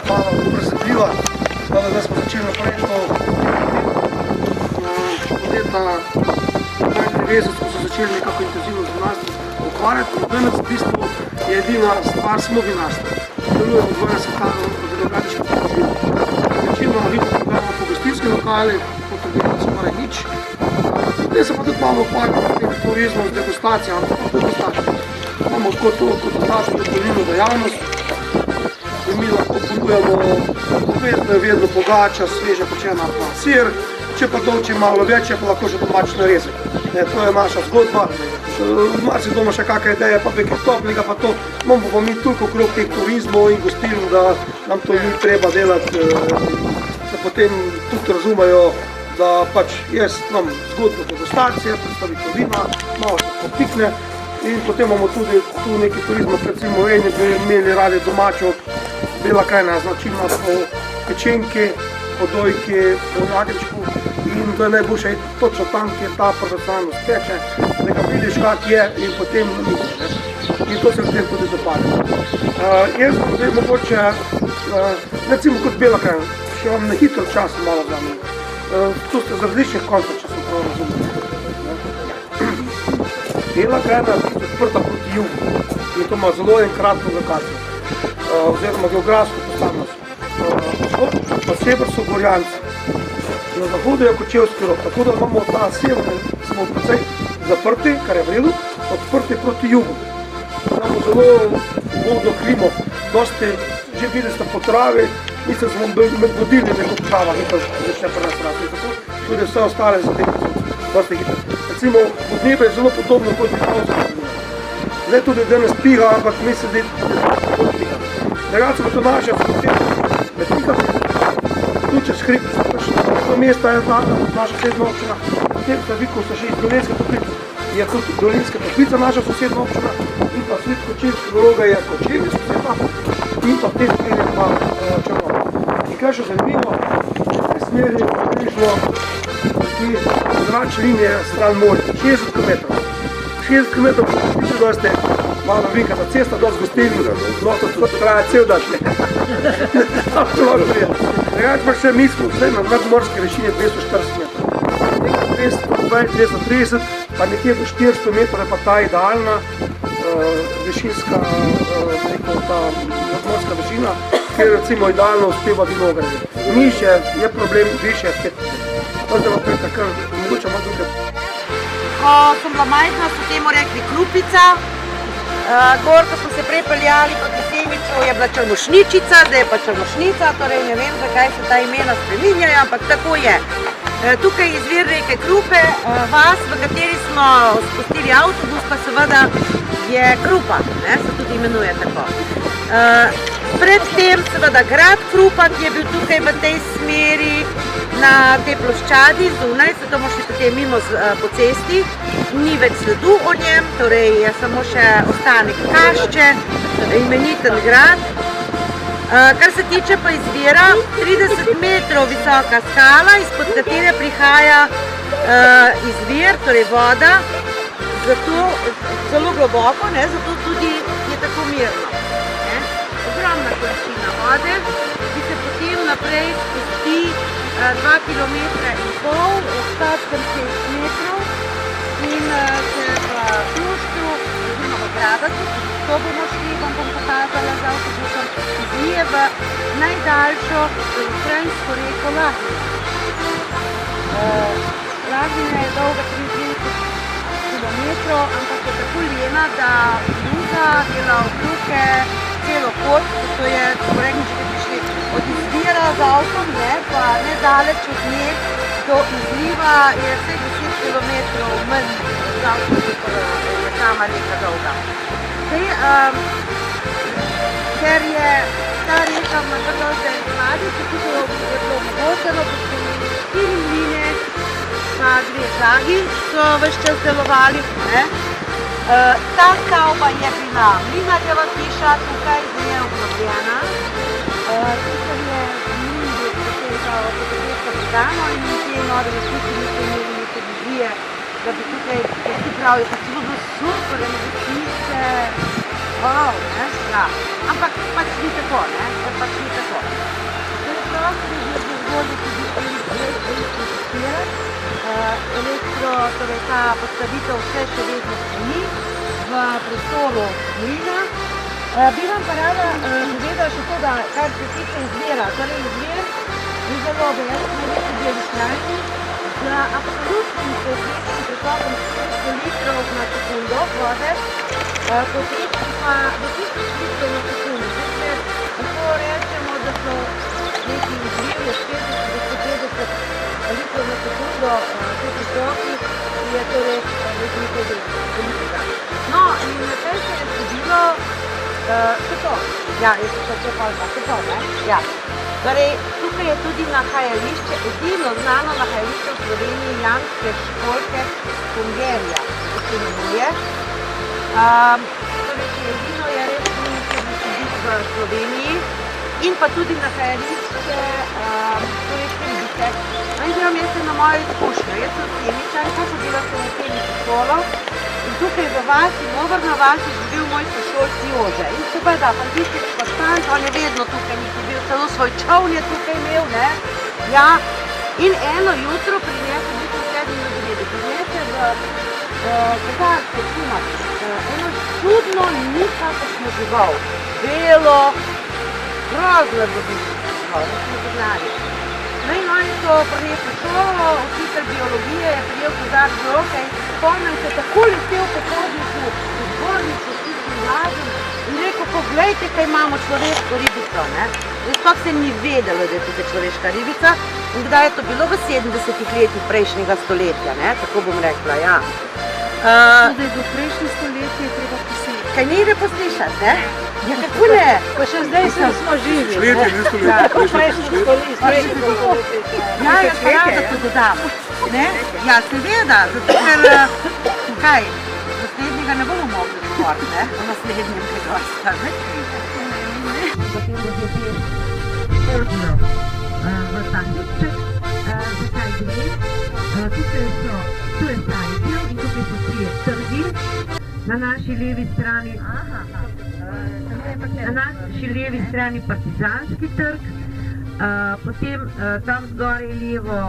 hvala, obrazredljiva. Hvala, da smo začeli naprej to leta 1990 smo se začeli nekako intenzivno z vinarstvom ukvarjati. Danes v bistvu je edina stvar smo vinarstvo. Delujemo 20 let od Vinogradniških površin. Večino vino prodajamo po gostinski lokali, po trgovini skoraj nič. Zdaj se pa tudi malo ukvarjamo s turizmom, z degustacijo, ampak tudi degustacijo. Imamo kot dodatno dopolnilno dejavnost. Mi lahko ponujamo vedno bogača, sveže pečena pa sir, če pa dolče malo več, je pa lahko že domač narezek. To je naša zgodba. Marci doma še kakšne ideje, pa bi kaj toplega, pa to. Imamo pa mi toliko okrog teh turizmov in gostiln, da nam to ni treba delati, da potem tudi razumejo, da pač jaz imam zgodbo degustacije, predstavitev vina, malo se popikne in potem imamo tudi tu neki turizma, recimo eni bi imeli radi domačo bela krajina značilna po pečenki, po dojki, po jagenjčku in da najboljše je točno tam, kjer ta profesionalno speče, da ga vidiš kak je in potem misliš. In to se v tem tudi dopada. Jaz vam zdaj mogoče, recimo kot bela krajina, še vam na hitro čas malo vzamem. Tu ste z različnih koncov, če sem prav razumel. Bela krajina je odprta proti jugu in to ima zelo kratko lokacijo. Oziroma geografsko postavnost. Na sever so Gorjanci, na zahodu je Kočevski rok, tako da imamo ta sever, smo precej zaprti, kar je v redu, odprti proti jugu. Imamo zelo ugodno klimo, dosti, že videli ste po travi, mislim, smo med vodili neko trava, ki pa začne pri nas rasti, tako tudi vse ostale zadeve so dosti hitre. Recimo, podnebje je zelo podobno kot Vipavsko podnebje. Zdaj tudi danes piha, ampak mi se zdaj tudi piha. Drugače pa to naše med pihami, tu čez hrib, to mesta je naša sosedna občina, potem sta Vikov sta še iz Dolenjske Toplice, je tudi Dolenjska Toplica naša sosedna občina in pa Svet Kočevskega Roga je Kočevje sosedna in pa v tem smeri pa Črnova. In kaj še zanimivo, v tej smeri približno zračne linije stran morja, 60 km. 60 km približno dosti malo vinkata cesta, dosti gostilni, dosti to traja cel dan. Drugače pa še mi smo zdaj na nadmorski višini 240 metrov. Nekaj 220-230, pa nekje do 400 metrov je pa ta idealna višinska, ta nadmorska višina, kjer recimo idealno uspeva vinogradi. Nižje je problem, više je spet. Zdaj pa prej takr, mogoče malo druge. Ko sem bila majhna, so temu rekli Krupica. Gor, ko smo se prej peljali proti Semiču, je bila Črnošničica, zdaj je pa Črnošnica, torej ne vem, zakaj se ta imena spreminjajo, ampak tako je. Tukaj je izvir reke Krupe, vas, v kateri smo spustili avtobus, pa seveda je Krupa, se tudi imenuje tako. Predtem seveda grad Krupa, ki je bil tukaj v tej smeri, na tej ploščadi zunaj, zato bomo šli potem mimo po cesti, ni več sledu o njem, torej je samo še ostanek Kašče, imeniten grad. Kar se tiče pa izvira, 30 metrov visoka skala, izpod katere prihaja izvir, torej voda, zato zelo globoko, zato tudi je tako mirno. Ogromna količina vode, ki se potem naprej spusti 2,5 km, ostatkem 6 metrov in se v Klušču, oziroma v Gradatu, to bomo šli, vam bom pokazala z avtobusom, izvije v najdaljšo ukrajinsko reko Lahnino. Lahnina je dolga 33 km, ampak je tako ljena, da Luka dela obluke celo pot, to je, tako rekli, če bi prišli od izvira z avtom, pa nedaleč od nje do izliva je vseh 10 km manj z avtom, je sama reka dolga. Ker je ta reka ima tako zdaj izvadi, tako je bilo omogočeno, da smo imeli 4 mline, pa 2 žagi so ves čas delovali. Ta stavba je bila mlinarjeva hiša, tukaj je obnovljena. Tukaj je mlin, katero prodamo in te nove resnice niso imeli neke vizije, da bi tukaj, vsi pravijo, da celo bilo super, in resnice, Wow, ne? Ja. Ampak pač ni tako, ne? Pač ni tako. Prostor je bil zgodil tudi elektro, torej ta postavitev vse še vedno stoji v prostoru mlina. Bi vam pa rada povedala še to, da kar se tiče izvira, torej izvir je zelo velik, največji del Krajini, z absolutnim povprečnim pretokom 400 litrov na sekundo vode, povprečni pa do 1000 litrov na sekundo. Zdaj lahko rečemo, da so neki izviri 40 do 150 litrov na sekundo, te pretoki je torej nekaj velikega. No, in kaj se je zgodilo? Še to. Ja, jaz sem še pozna, še to, ne? Ja. Torej, tukaj je tudi nahajališče, edino znano nahajališče v Sloveniji, Janske školjke Kongerija, kot se imenuje. Torej, edino je res v Sloveniji in pa tudi nahajališče Šembice. No in grem jaz na mojo izkušnjo. Jaz sem Semičanka, hodila sem v Semičo šolo. In tukaj v vasi, Novrna vas, je živel moj sošolc Jože. In seveda, fantastični štant, on je vedno tukaj nekaj bil, celo svoj čovn je tukaj imel, ne? Ja, in eno jutro prinese, v 97. prinese v Kozarske šumač, eno čudno nikakršno žival. Belo, grozno žival, da smo zagnali. No in oni so prinesli šolo, učitelj biologije je prijel kozarc v roke in spomnim se tako letel po hodniku, v zbornicu, s tistim mladim in rekel, poglejte, kaj imamo človeško ribico, ne. In sploh se ni vedelo, da je tukaj človeška ribica in kdaj je to bilo v 70. letih prejšnjega stoletja, ne, tako bom rekla, ja. Tudi do prejšnje stoletje je treba poslušati. Kaj ni ne poslušati, ne? Ja, kako ne? Pa še zdaj smo živi. Šletje, ne stoletje, prejšnje stoletje. Ja, jaz pa rada to dodam. Ne? Ja, seveda, zato ker, kaj, naslednjega ne bomo mogli sport, ne? V naslednjem pregosta, ne? Potem bo že hodno v ta hipček, zakaj gre. Tu je stari del in tukaj so trije trgi. Na naši levi strani Partizanski trg, potem tam zgore je levo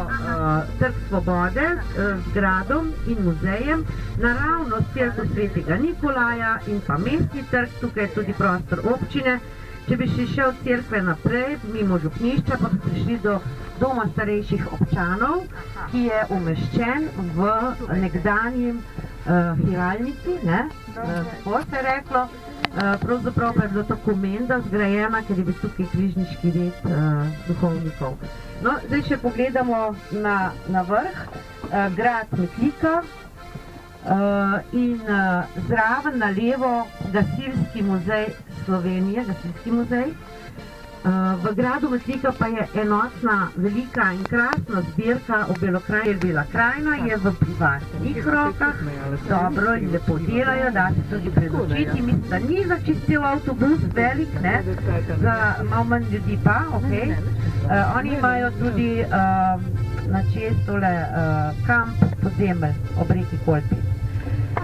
Trg Svobode z gradom in muzejem, naravno s cerkvo Svetega Nikolaja in pa Mestni trg, tukaj je tudi prostor občine. Če bi šel od cerkve naprej, mimo župnišča, pa bi prišli do doma starejših občanov, ki je umeščen v nekdanjem hiralnici, ne, tako se je reklo. Pravzaprav pa je bila to komenda zgrajena, ker je bil tukaj križniški red duhovnikov. No, zdaj še pogledamo na vrh, grad Metlika in zraven na levo Gasilski muzej Slovenije, Gasilski muzej. V gradu Metlika pa je enotna, velika in krasna zbirka o Belokrajini. Bela krajina je v privatnih rokah, dobro in lepo delajo, da se tudi predočiti. Mislim, da ni začistil avtobus velik, ne, za malo manj ljudi pa, okej. Oni imajo tudi na čestole kamp Podzemelj ob reki Kolpi.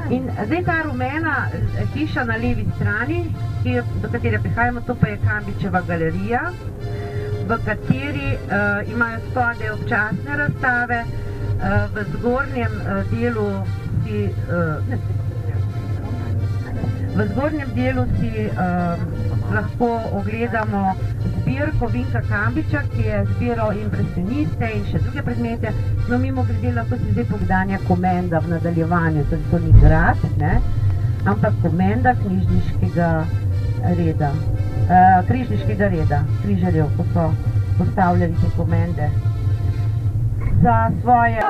In zdaj ta rumena hiša na levi strani, do katere prihajamo, to pa je Kambičeva galerija, v kateri imajo spodaj občasne razstave, v zgornjem delu si lahko ogledamo zbirko Vinka Kambiča, ki je zbiral impresioniste in še druge predmete. No, mimogrede lahko si zdaj pogledanja Komenda v nadaljevanju, to ni grad, ne, ampak Komenda knjižniškega reda, križarjev, ko so postavljali te komende za svoje...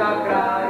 takrat